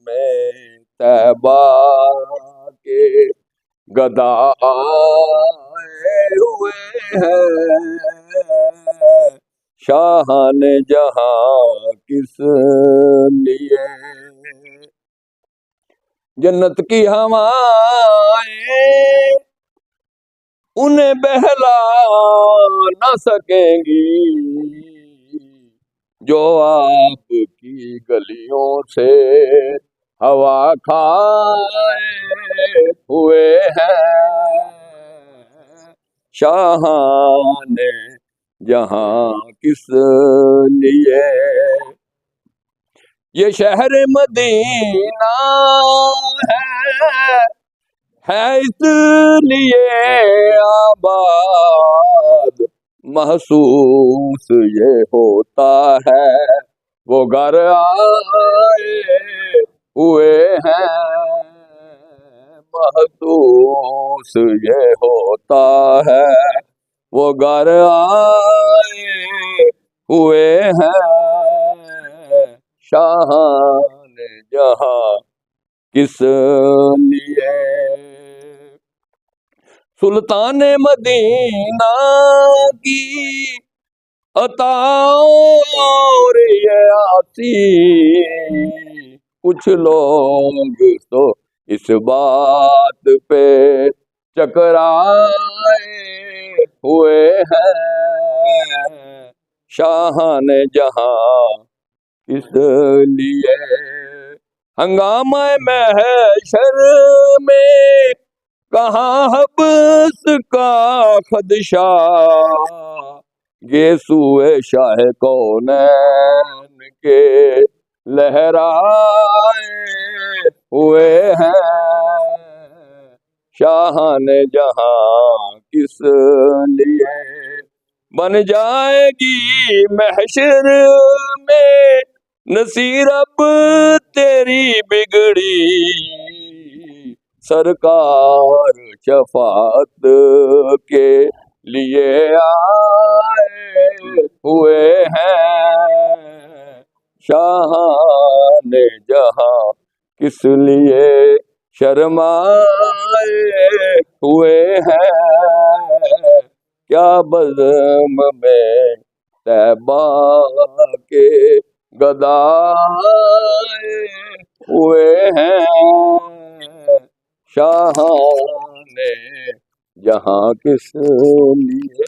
میں طیبہ کے گدا آئے ہوئے ہیں، شاہان جہاں کس لیے جنت کی ہوائیں انہیں بہلا نہ سکیں گی، جو آپ کی گلیوں سے ہوا کھائے ہوئے ہیں، شاہان جہاں کس لیے یہ شہر مدینہ ہے اس لیے آباد، محسوس یہ ہوتا ہے وہ گھر آئے ہوئے ہیں، محسوس یہ ہوتا ہے وہ گھر آئے ہوئے ہیں، شاہان جہاں کس لیے سلطان مدینہ کی عطا اور یہ آتی، کچھ لوگ تو اس بات پہ چکرائے ہوئے ہیں، شاہان جہاں کس لیے ہنگامہ محشر میں کہاں حبس کا خدشہ، گیسوئے شاہ کونین کے لہرائے ہوئے ہیں، شاہان جہاں کس لیے بن جائے گی محشر میں نصیر اب تیری بگڑی، سرکار شفاعت کے لیے آئے ہوئے ہیں، شاہان جہاں کس لیے شرمائے ہوئے ہیں، کیا بزم میں طیبہ کے گدا آئے ہوئے ہیں، شاہان جہاں کس لیے